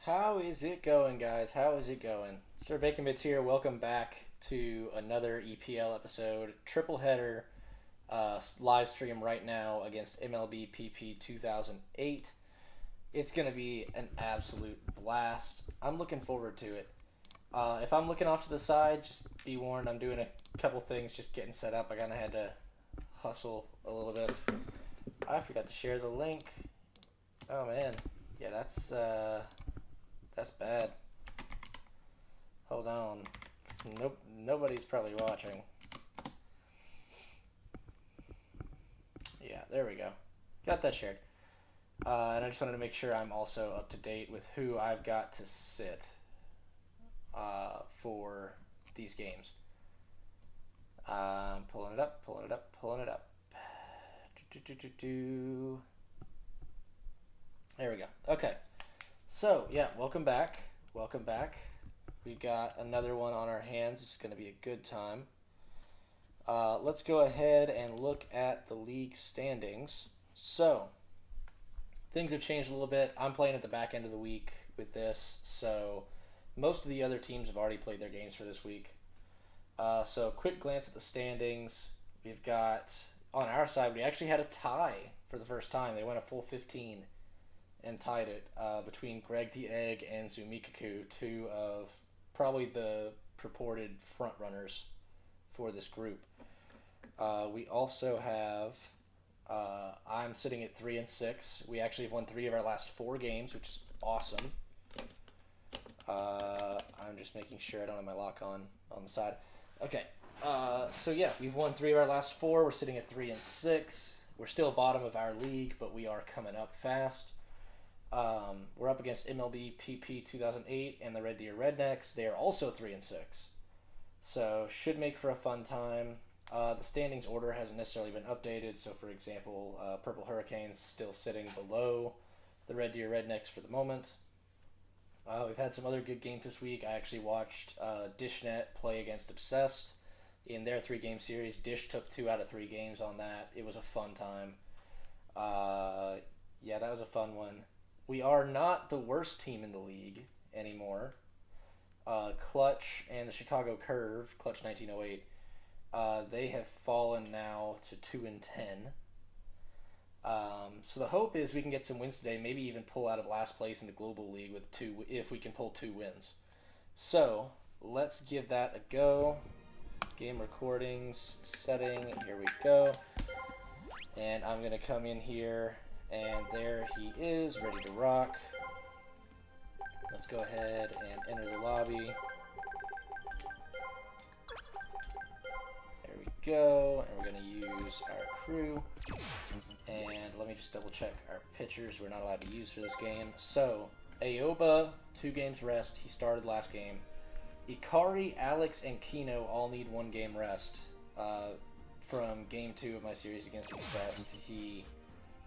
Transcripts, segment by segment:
How is it going, guys? How is it going? Sir Bacon Bits here. Welcome back to another EPL episode. Triple header live stream right now against MLB PP 2008. It's going to be an absolute blast. I'm looking forward to it. If I'm looking off to the side, just be warned, I'm doing a couple things, just getting set up. I kind of had to hustle a little bit. I forgot to share the link. Oh, man. Yeah, that's bad. Hold on. Nobody's probably watching. Yeah, there we go. Got that shared. And I just wanted to make sure I'm also up to date with who I've got to sit for these games. Pulling it up. There we go. Okay. So, yeah, welcome back. We've got another one on our hands. It's going to be a good time. Let's go ahead and look at the league standings. So, things have changed a little bit. I'm playing at the back end of the week with this, so most of the other teams have already played their games for this week. So, quick glance at the standings. We've got, on our side, we actually had a tie for the first time. They went a full 15 and tied it between Greg the Egg and Zumikaku, two of probably the purported front runners for this group. We also have I'm sitting at 3-6. We actually have won 3 of our last 4 games, which is awesome. I'm just making sure I don't have my lock on the side. Okay. So yeah, we've won 3 of our last 4. We're sitting at 3-6. We're still bottom of our league, but we are coming up fast. We're up against MLB PP 2008 and the Red Deer Rednecks. They are also 3-6. So should make for a fun time. The standings order hasn't necessarily been updated. So for example, Purple Hurricanes still sitting below the Red Deer Rednecks for the moment. We've had some other good games this week. I actually watched DishNet play against Obsessed in their 3-game series. Dish took 2 out of 3 games on that. It was a fun time. Yeah, that was a fun one. We are not the worst team in the league anymore. Clutch and the Chicago Curve, Clutch 1908, they have fallen now to 2-10. So the hope is we can get some wins today, maybe even pull out of last place in the Global League with 2, if we can pull 2 wins. So let's give that a go. Game recordings, setting, here we go. And I'm going to come in here. And there he is, ready to rock. Let's go ahead and enter the lobby. There we go. And we're going to use our crew. And let me just double check our pitchers we're not allowed to use for this game. So, Aoba, 2 games rest. He started last game. Ikari, Alex, and Kino all need 1 game rest. From game 2 of my series against Obsessed, he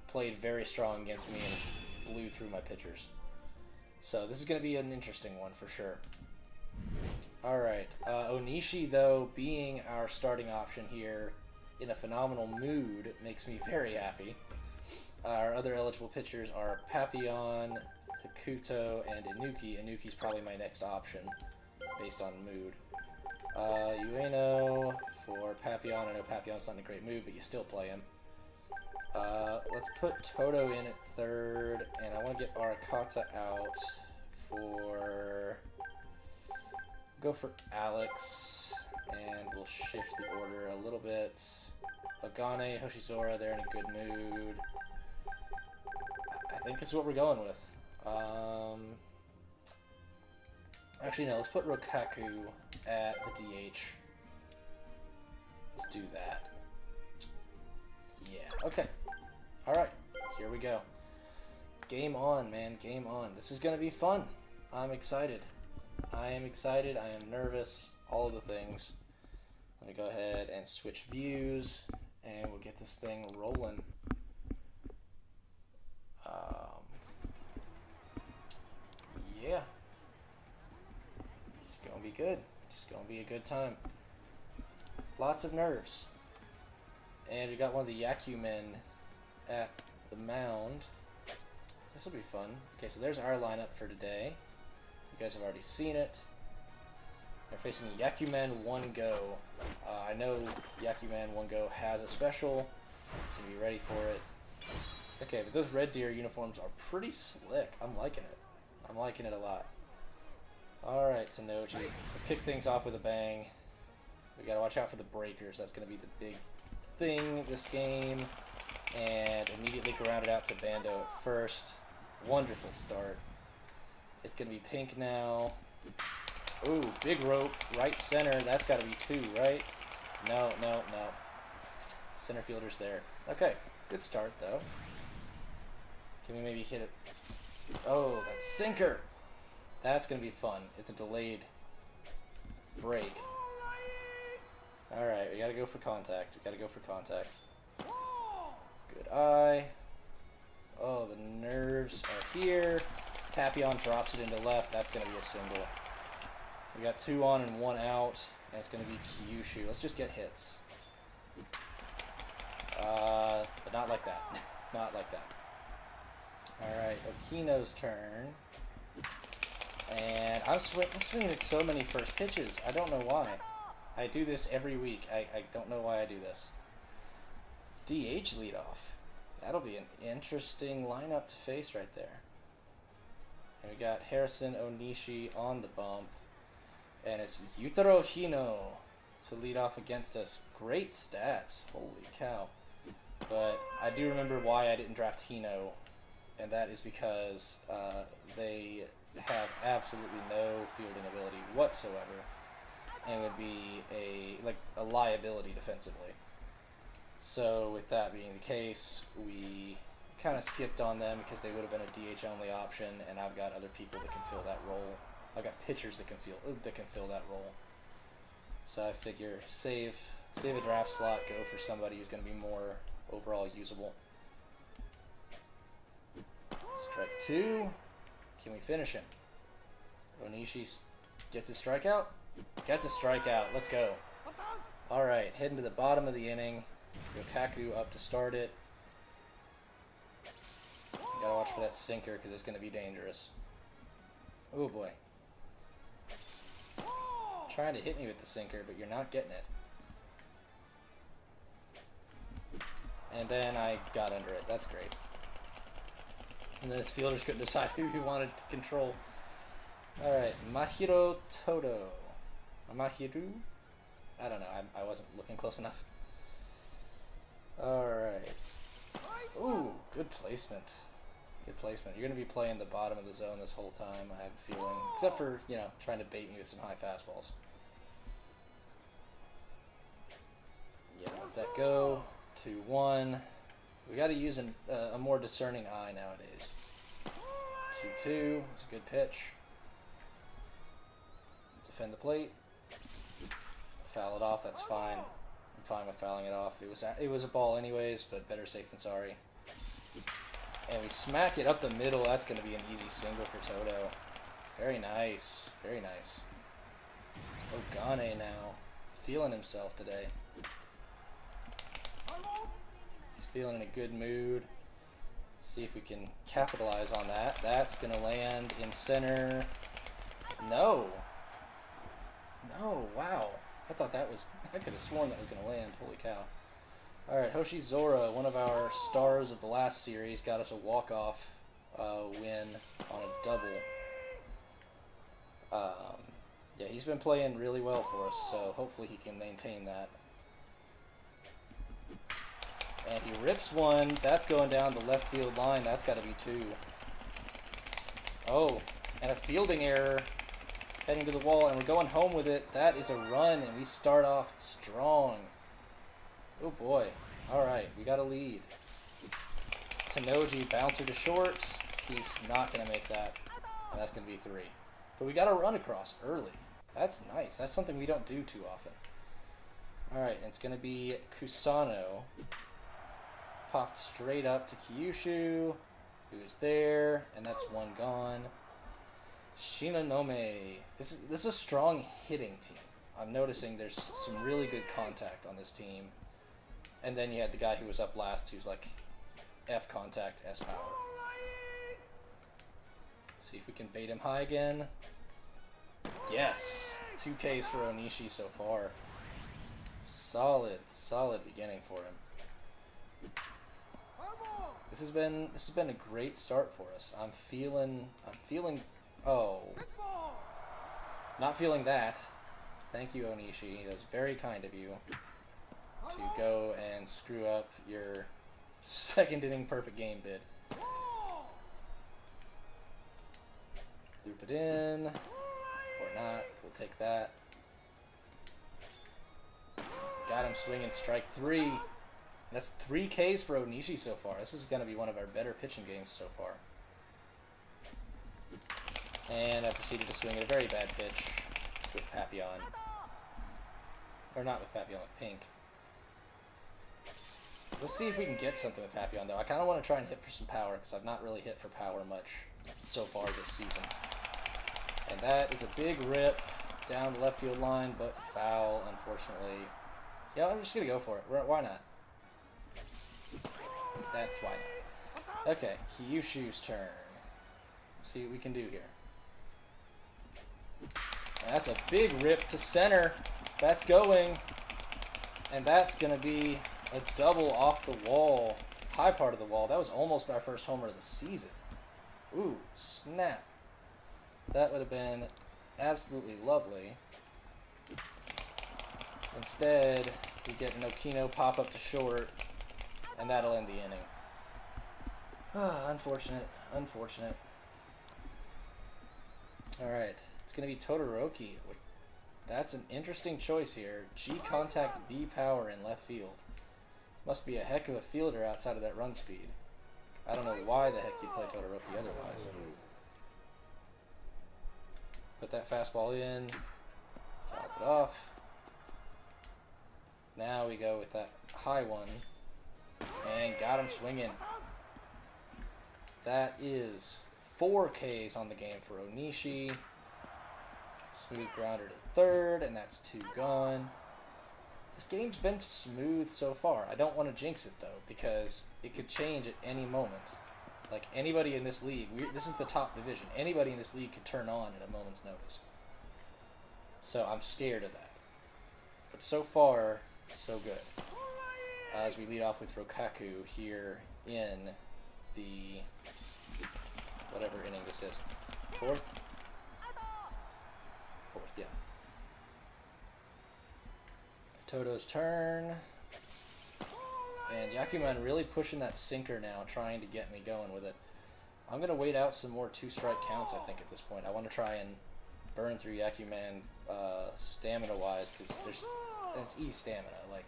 played very strong against me and blew through my pitchers. So this is going to be an interesting one for sure. Alright, Onishi, though, being our starting option here in a phenomenal mood, makes me very happy. Our other eligible pitchers are Papillon, Hakuto, and Inuki. Inuki's probably my next option based on mood. Ueno for Papillon. I know Papillon's not in a great mood, but you still play him. Let's put Toto in at 3rd, and I want to get Arakata out for... Go for Alex, and we'll shift the order a little bit. Ogane, Hoshizora, they're in a good mood. I think this is what we're going with. Actually, no, let's put Rokaku at the DH. Let's do that. Yeah, okay. Alright, here we go. Game on, man, game on. This is going to be fun. I'm excited. I am excited, I am nervous, all of the things. Let me go ahead and switch views, and we'll get this thing rolling. Yeah. It's going to be good. It's going to be a good time. Lots of nerves. And we got one of the Yaku men at the mound. This will be fun. Okay, so there's our lineup for today. You guys have already seen it. They're facing Yakuman 1-Go. I know Yakuman 1-Go has a special, so be ready for it. Okay, but those Red Deer uniforms are pretty slick. I'm liking it. I'm liking it a lot. Alright, Tenoji. Let's kick things off with a bang. We gotta watch out for the breakers. That's gonna be the big thing this game. And immediately ground it out to Bando at first. Wonderful start. It's gonna be pink now. Ooh, big rope, right center. That's gotta be 2, right? No. Center fielder's there. Okay, good start though. Can we maybe hit it? Oh, that sinker! That's gonna be fun. It's a delayed break. Alright, we gotta go for contact. Good eye. Oh, the nerves are here. Papillon drops it into left. That's gonna be a single. We got 2 on and 1 out, and it's gonna be Kyushu. Let's just get hits. But not like that. Not like that. Alright, Okino's turn. And I'm swinging at so many first pitches. I don't know why. I do this every week. I don't know why I do this. DH leadoff. That'll be an interesting lineup to face right there. And we got Harrison Onishi on the bump. And it's Yutaro Hino to lead off against us. Great stats. Holy cow. But I do remember why I didn't draft Hino. And that is because they have absolutely no fielding ability whatsoever. And would be a liability defensively. So with that being the case, we kind of skipped on them because they would have been a DH only option, and I've got other people that can fill that role. I've got pitchers that can fill that role. So I figure save a draft slot, go for somebody who's going to be more overall usable. Strike 2. Can we finish him? Onishi gets a strikeout. Gets a strikeout. Let's go. All right, heading to the bottom of the inning. Yokaku up to start it. Gotta watch for that sinker because it's going to be dangerous. Oh boy. Trying to hit me with the sinker, but you're not getting it. And then I got under it. That's great. And then his fielders couldn't decide who he wanted to control. Alright, Mahiro Todo. Mahiru? I don't know. I wasn't looking close enough. Alright. Ooh, good placement. Good placement. You're going to be playing the bottom of the zone this whole time, I have a feeling. Except for, you know, trying to bait me with some high fastballs. Yeah, let that go. 2-1. We got to use a more discerning eye nowadays. 2-2. It's a good pitch. Defend the plate. Foul it off. That's fine. I'm fine with fouling it off. It was a ball anyways, but better safe than sorry. And we smack it up the middle. That's going to be an easy single for Toto. Very nice. Very nice. Ogane now. Feeling himself today. He's feeling in a good mood. Let's see if we can capitalize on that. That's going to land in center. No. No, wow. I thought that was... I could have sworn that was going to land. Holy cow. Alright, Hoshi Zora, one of our stars of the last series, got us a walk-off win on a double. Yeah, he's been playing really well for us, so hopefully he can maintain that. And he rips one. That's going down the left field line. That's got to be 2. Oh, and a fielding error. Heading to the wall, and we're going home with it. That is a run, and we start off strong. Oh boy. Alright, we got a lead. Tenoji, bouncer to short. He's not going to make that, and that's going to be 3. But we got a run across early. That's nice. That's something we don't do too often. Alright, and it's going to be Kusano. Popped straight up to Kyushu, who's there, and that's 1 gone. Shinonome. This is a strong hitting team. I'm noticing there's some really good contact on this team. And then you had the guy who was up last who's like F contact, S power. See if we can bait him high again. Yes. 2 Ks for Onishi so far. Solid beginning for him. This has been a great start for us. I'm feeling oh. Not feeling that. Thank you, Onishi. That was very kind of you to go and screw up your second inning perfect game bid. Loop it in. Or not. We'll take that. Got him swinging strike 3. That's 3 Ks for Onishi so far. This is going to be one of our better pitching games so far. And I proceeded to swing at a very bad pitch with Papillon. Or not with Papillon, with Pink. Let's see if we can get something with Papillon, though. I kind of want to try and hit for some power, because I've not really hit for power much so far this season. And that is a big rip down the left field line, but foul, unfortunately. Yeah, I'm just going to go for it. Why not? That's why not. Okay, Kyushu's turn. Let's see what we can do here. And that's a big rip to center. That's going. And that's going to be a double off the wall. High part of the wall. That was almost our first homer of the season. Ooh, snap. That would have been absolutely lovely. Instead, we get an Okino pop up to short, and that'll end the inning. Unfortunate. Unfortunate. Alright, it's going to be Todoroki. That's an interesting choice here. G contact, B power in left field. Must be a heck of a fielder outside of that run speed. I don't know why the heck you'd play Todoroki otherwise. Put that fastball in. Fouled it off. Now we go with that high one. And got him swinging. That is 4 Ks on the game for Onishi. Smooth grounder to third, and that's 2 gone. This game's been smooth so far. I don't want to jinx it, though, because it could change at any moment. Like, anybody in this league, this is the top division. Anybody in this league could turn on at a moment's notice. So I'm scared of that. But so far, so good. As we lead off with Rokaku here in the whatever inning this is. Fourth, yeah. Toto's turn. And Yakuman really pushing that sinker now, trying to get me going with it. I'm going to wait out some more 2-strike counts, I think, at this point. I want to try and burn through Yakuman stamina-wise, because it's E-stamina. Like,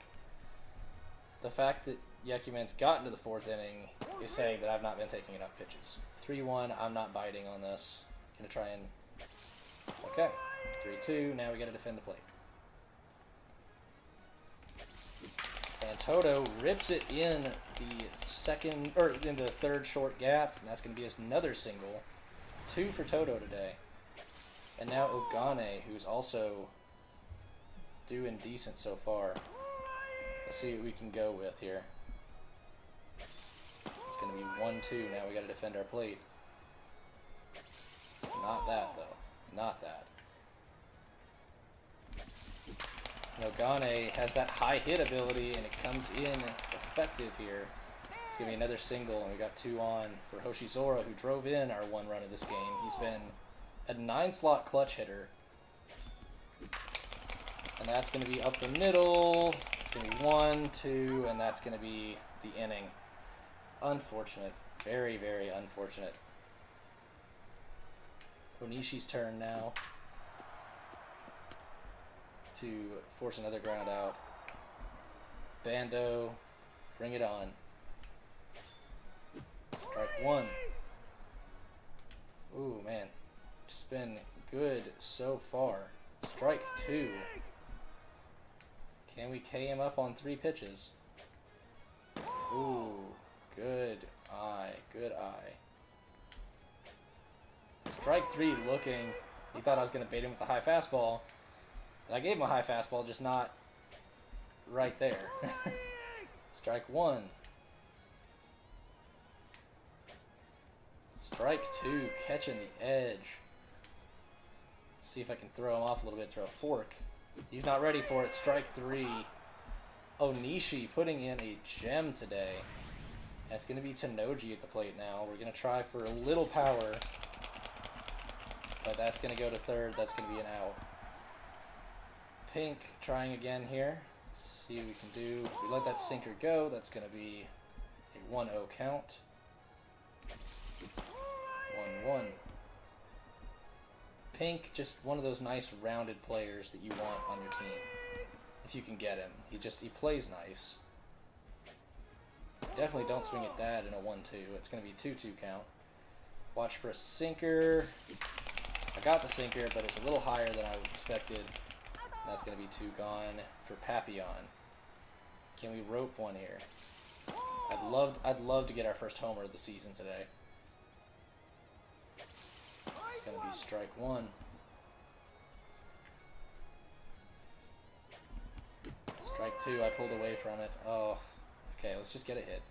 the fact that Yakuman's gotten to the 4th inning is saying that I've not been taking enough pitches. 3-1, I'm not biting on this. Going to try and... Okay, 3-2, now we got to defend the plate. And Toto rips it in the third short gap, and that's going to be another single. 2 for Toto today. And now Ogane, who's also doing decent so far. Let's see what we can go with here. It's going to be 1-2. Now we got to defend our plate. Not that, though. Not that. Ogane has that high hit ability, and it comes in effective here. It's going to be another single, and we got 2 on for Hoshizora, who drove in our 1 run of this game. He's been a 9-slot clutch hitter. And that's going to be up the middle. It's going to be 1, 2, and that's going to be the inning. Unfortunate. Very, very unfortunate. Onishi's turn now to force another ground out. Bando, bring it on. Strike 1. Ooh, man. Just been good so far. Strike 2. Can we K him up on 3 pitches? Ooh, good eye, good eye. Strike 3 looking. He thought I was going to bait him with the high fastball. And I gave him a high fastball, just not right there. Strike 1. Strike 2, catching the edge. See if I can throw him off a little bit, throw a fork. He's not ready for it. Strike 3. Onishi putting in a gem today. And it's going to be Tenoji at the plate now. We're going to try for a little power. But that's going to go to third. That's going to be an out. Pink trying again here. See what we can do. We let that sinker go. That's going to be a 1-0 count. 1-1. Pink, just one of those nice rounded players that you want on your team. If you can get him. He plays nice. Definitely don't swing at that in a 1-2. It's going to be 2-2 count. Watch for a sinker. I got the sinker, but it's a little higher than I expected. That's going to be 2 gone for Papillon. Can we rope one here? I'd love to get our first homer of the season today. It's going to be strike 1. Strike 2, I pulled away from it. Oh, okay, let's just get a hit.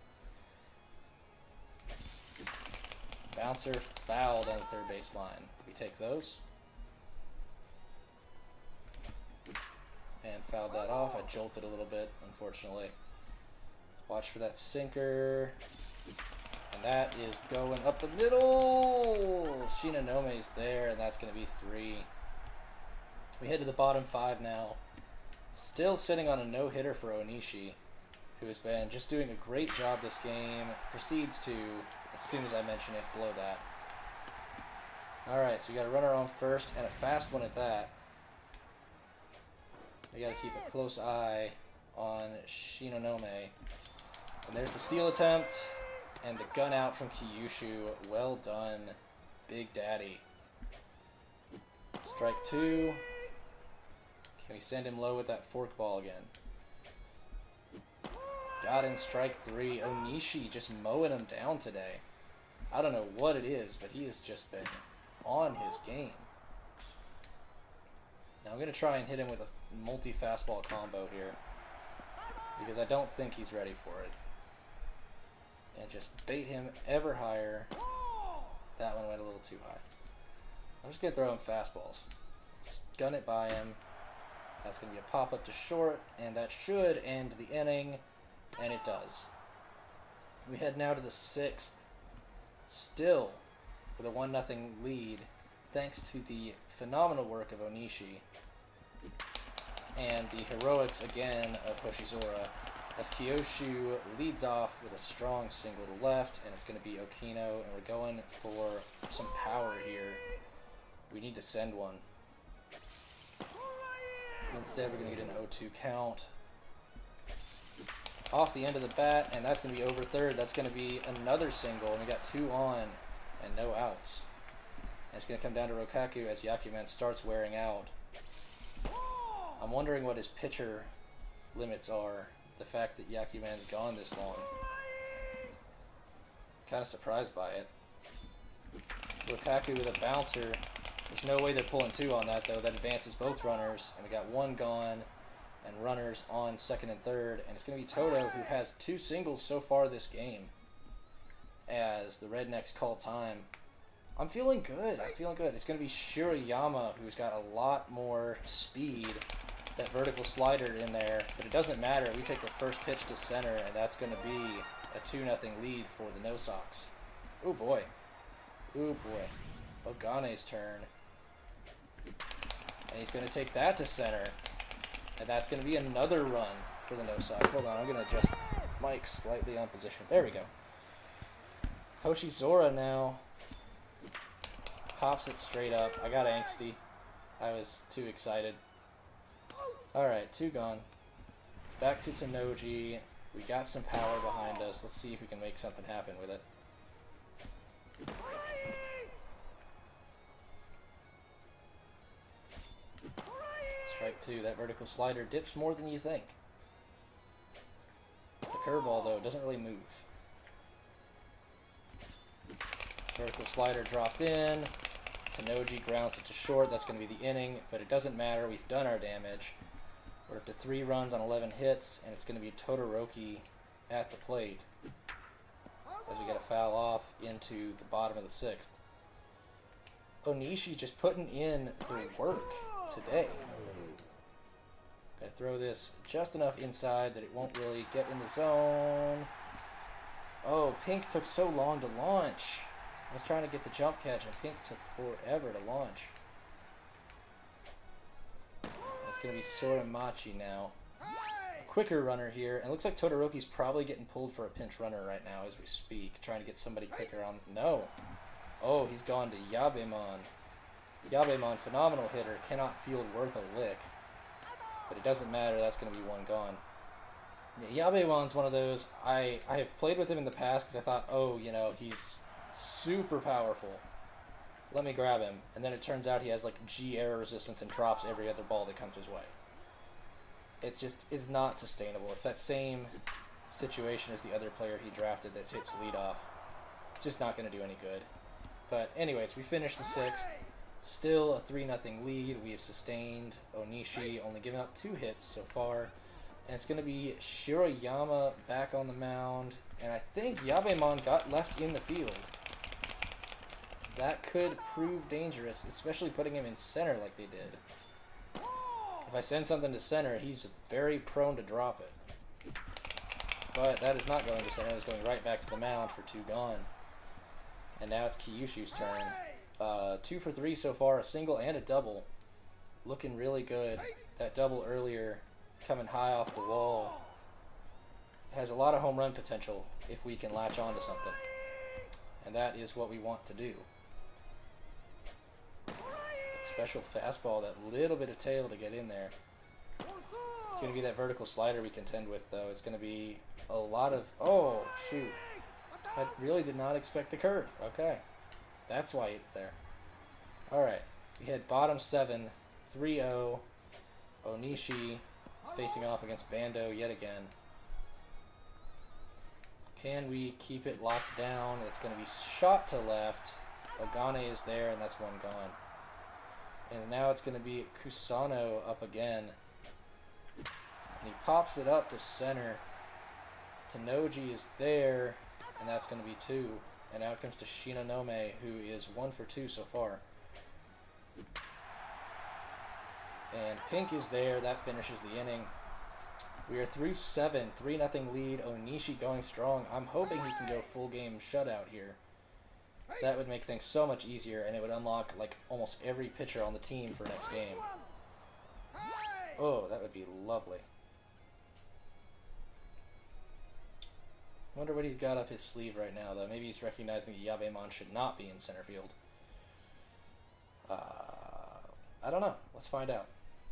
Bouncer fouled on the third base line. We take those. And fouled that off. I jolted a little bit, unfortunately. Watch for that sinker. And that is going up the middle. Shinanome's there, and that's going to be 3. We head to the bottom 5 now. Still sitting on a no-hitter for Onishi, who has been just doing a great job this game. Proceeds to, as soon as I mention it, blow that. Alright, so we got a runner on first, and a fast one at that. We got to keep a close eye on Shinonome. And there's the steal attempt, and the gun out from Kyushu. Well done, Big Daddy. Strike 2. Can we send him low with that forkball again? Got him, strike 3. Onishi just mowing him down today. I don't know what it is, but he has just been on his game. Now I'm going to try and hit him with a multi-fastball combo here, because I don't think he's ready for it. And just bait him ever higher. That one went a little too high. I'm just going to throw him fastballs. Let's gun it by him. That's going to be a pop-up to short, and that should end the inning, and it does. We head now to the 6th, still with a 1-0 lead, thanks to the phenomenal work of Onishi, and the heroics again of Hoshizora, as Kyushu leads off with a strong single to left, and it's going to be Okino, and we're going for some power here. We need to send one. Instead, we're going to get an 0-2 count. Off the end of the bat, and that's going to be over third. That's going to be another single, and we got 2 on and no outs. And it's going to come down to Rokaku as Yakuman starts wearing out. I'm wondering what his pitcher limits are. The fact that Yakuman's gone this long. Kind of surprised by it. Rokaku with a bouncer. There's no way they're pulling 2 on that, though. That advances both runners. And we got 1 gone and runners on second and third. And it's going to be Toto, who has 2 singles so far this game, as the Rednecks call time. I'm feeling good. I'm feeling good. It's going to be Shirayama, who's got a lot more speed. That vertical slider in there. But it doesn't matter. We take the first pitch to center, and that's going to be a 2-0 lead for the No Sox. Oh, boy. Oh, boy. Ogane's turn. And he's going to take that to center. And that's going to be another run for the No Sox. Hold on, I'm going to adjust Mike slightly on position. There we go. Hoshizora now pops it straight up. I got angsty. I was too excited. Alright, 2 gone. Back to Tenoji. We got some power behind us. Let's see if we can make something happen with it. Strike 2. That vertical slider dips more than you think. The curveball, though, doesn't really move. Vertical slider dropped in. Tenoji grounds it to short. That's going to be the inning, but it doesn't matter. We've done our damage. We're up to 3 runs on 11 hits, and it's going to be Todoroki at the plate as we get a foul off into the bottom of the 6th. Onishi just putting in the work today. Gonna throw this just enough inside that it won't really get in the zone. Oh, Pink took so long to launch. I was trying to get the jump catch, and Pink took forever to launch. That's going to be Soramachi now. A quicker runner here. And it looks like Todoroki's probably getting pulled for a pinch runner right now as we speak. Trying to get somebody quicker on... No. Oh, he's gone to Yabemon. Yabemon, phenomenal hitter. Cannot field worth a lick. But it doesn't matter. That's going to be one gone. Yeah, Yabemon's one of those... I have played with him in the past because I thought, oh, you know, he's super powerful. Let me grab him. And then it turns out he has like G air resistance and drops every other ball that comes his way. It's just is not sustainable. It's that same situation as the other player he drafted that hits leadoff. It's just not going to do any good. But anyways, we finished the 6th. Still a 3-0 lead. We have sustained Onishi, only giving up 2 hits so far. And it's going to be Shiroyama back on the mound. And I think Yabemon got left in the field. That could prove dangerous, especially putting him in center like they did. If I send something to center, he's very prone to drop it. But that is not going to center. It's going right back to the mound for 2 gone. And now it's Kyushu's turn. 2 for 3 so far, a single and a double. Looking really good. That double earlier coming high off the wall. Has a lot of home run potential if we can latch on to something. And that is what we want to do. Special fastball, that little bit of tail to get in there. It's going to be that vertical slider we contend with, though. It's going to be a lot of... Oh, shoot. I really did not expect the curve. Okay. That's why it's there. Alright. We had bottom 7, 3-0. Onishi facing off against Bando yet again. Can we keep it locked down? It's going to be shot to left. Ogane is there, and that's one gone. And now it's going to be Kusano up again. And he pops it up to center. Tenoji is there, and that's going to be 2. And now it comes to Shinonome, who is 1 for 2 so far. And Pink is there. That finishes the inning. We are through 7, 3-0 lead. Onishi going strong. I'm hoping he can go full game shutout here. That would make things so much easier, and it would unlock like almost every pitcher on the team for next game. Oh, that would be lovely. Wonder what he's got up his sleeve right now, though. Maybe he's recognizing that Yabemon should not be in center field. I don't know. Let's find out.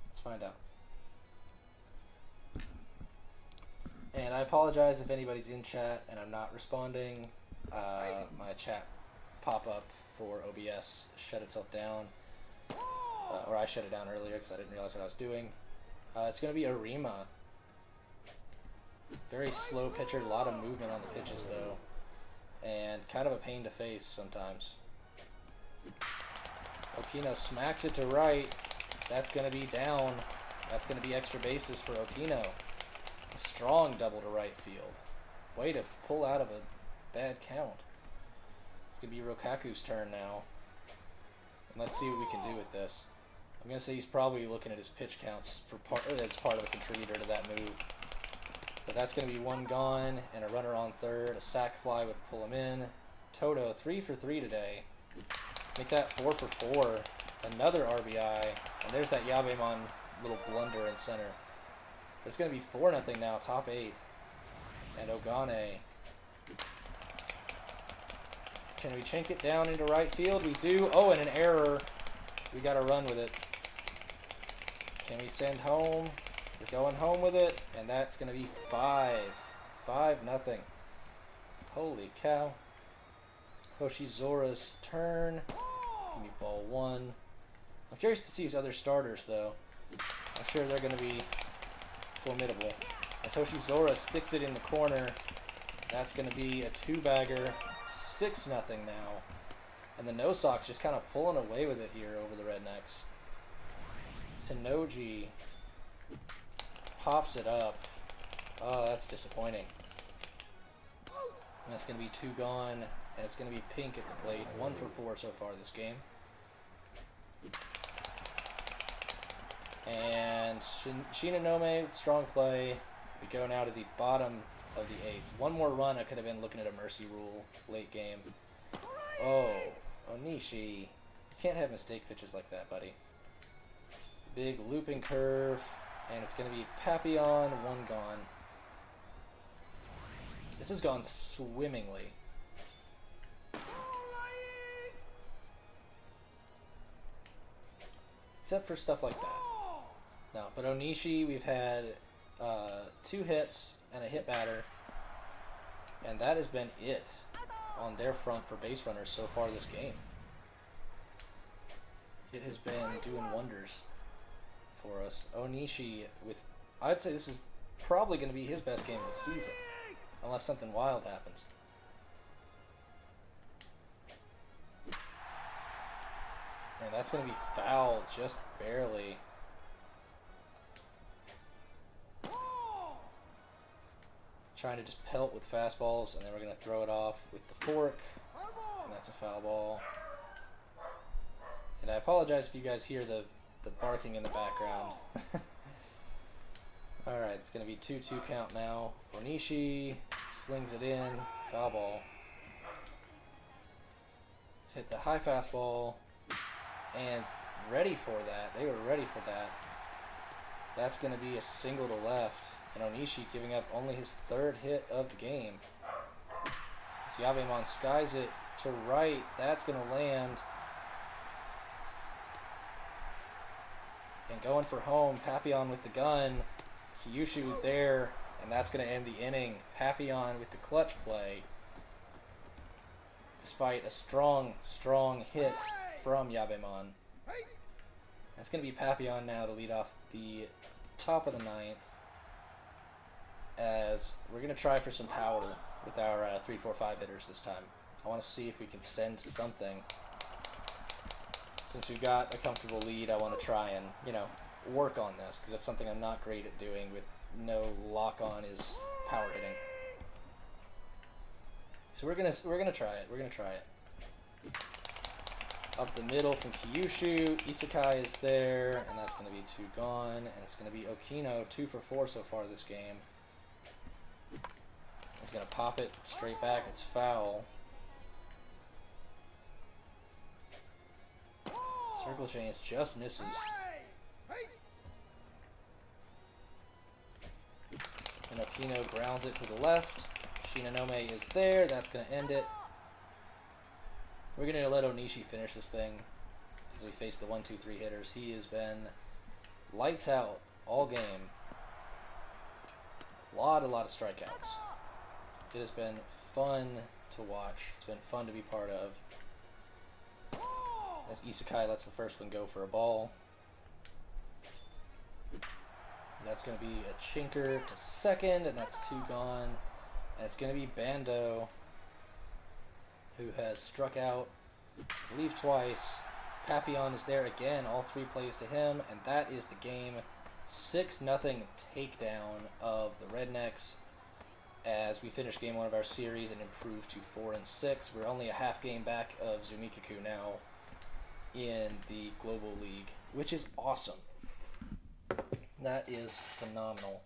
Let's find out. And I apologize if anybody's in chat and I'm not responding. My chat pop-up for OBS shut itself down. Or I shut it down earlier because I didn't realize what I was doing. It's going to be Arima. Very slow pitcher, a lot of movement on the pitches though. And kind of a pain to face sometimes. Okino smacks it to right. That's going to be down. That's going to be extra bases for Okino. A strong double to right field. Way to pull out of a bad count. It's going to be Rokaku's turn now. And let's see what we can do with this. I'm going to say he's probably looking at his pitch counts for as part of a contributor to that move. But that's going to be 1 gone and a runner on third. A sac fly would pull him in. Toto 3 for 3 today. Make that 4 for 4. Another RBI. And there's that Yabemon little blunder in center. But it's going to be 4-0 now, top 8. And Ogane. Can we chink it down into right field? We do. Oh, and an error. We got to run with it. Can we send home? We're going home with it. And that's going to be 5. 5-0. Holy cow. Hoshizora's turn. Give me ball 1. I'm curious to see his other starters, though. I'm sure they're going to be formidable. As Hoshizora sticks it in the corner, that's going to be a 2-bagger. 6-0 now. And the No Sox just kind of pulling away with it here over the Rednecks. Tenoji pops it up. Oh, that's disappointing. And that's going to be 2 gone. And it's going to be Pink at the plate. 1 for 4 so far this game. And Shinonome with strong play. We go now to the bottom of the 8th. One more run, I could have been looking at a mercy rule late game. Oh, Onishi. You can't have mistake pitches like that, buddy. Big looping curve, and it's going to be Papillon, one gone. This has gone swimmingly. Except for stuff like that. No, but Onishi, we've had 2 hits and a hit batter, and that has been it on their front for base runners so far this game. It has been doing wonders for us. Onishi with, I'd say this is probably going to be his best game of the season, unless something wild happens. And that's going to be foul, just barely. Trying to just pelt with fastballs, and then we're going to throw it off with the fork, and that's a foul ball. And I apologize if you guys hear the barking in the background. Alright, it's going to be 2-2 count now. Onishi slings it in, foul ball. Let's hit the high fastball, and ready for that. They were ready for that. That's going to be a single to left. And Onishi giving up only his 3rd hit of the game. As Yabemon skies it to right. That's going to land. And going for home, Papillon with the gun. Kyushu there, and that's going to end the inning. Papillon with the clutch play. Despite a strong, strong hit from Yabemon. That's going to be Papillon now to lead off the top of the 9th. As we're going to try for some power with our 3-4-5 hitters this time. I want to see if we can send something. Since we've got a comfortable lead, I want to try and, you know, work on this, because that's something I'm not great at doing with no lock-on is power hitting. So we're gonna try it. We're gonna try it. Up the middle from Kyushu. Isekai is there, and that's going to be 2 gone. And it's going to be Okino, 2 for 4 so far this game. He's going to pop it straight back. It's foul. Circle change just misses. And Okino grounds it to the left. Shinonome is there. That's going to end it. We're going to let Onishi finish this thing as we face the 1-2-3 hitters. He has been lights out all game. A lot of strikeouts. It has been fun to watch. It's been fun to be part of. As Isekai lets the first one go for a ball. That's going to be a chinker to second, and that's 2 gone. And it's going to be Bando, who has struck out, I believe twice. Papillon is there again, all 3 plays to him, and that is the game. 6-0 takedown of the Rednecks as we finish game 1 of our series and improve to 4-6. We're only a half game back of Zumikaku now in the Global League, which is awesome. That is phenomenal.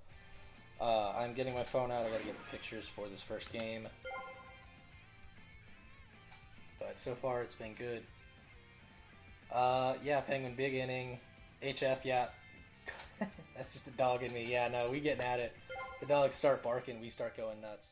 I'm getting my phone out. I gotta get the pictures for this first game. But so far it's been good. Yeah, Penguin, big inning. HF, yeah. That's just the dog in me. Yeah, no, we getting at it. The dogs start barking, we start going nuts.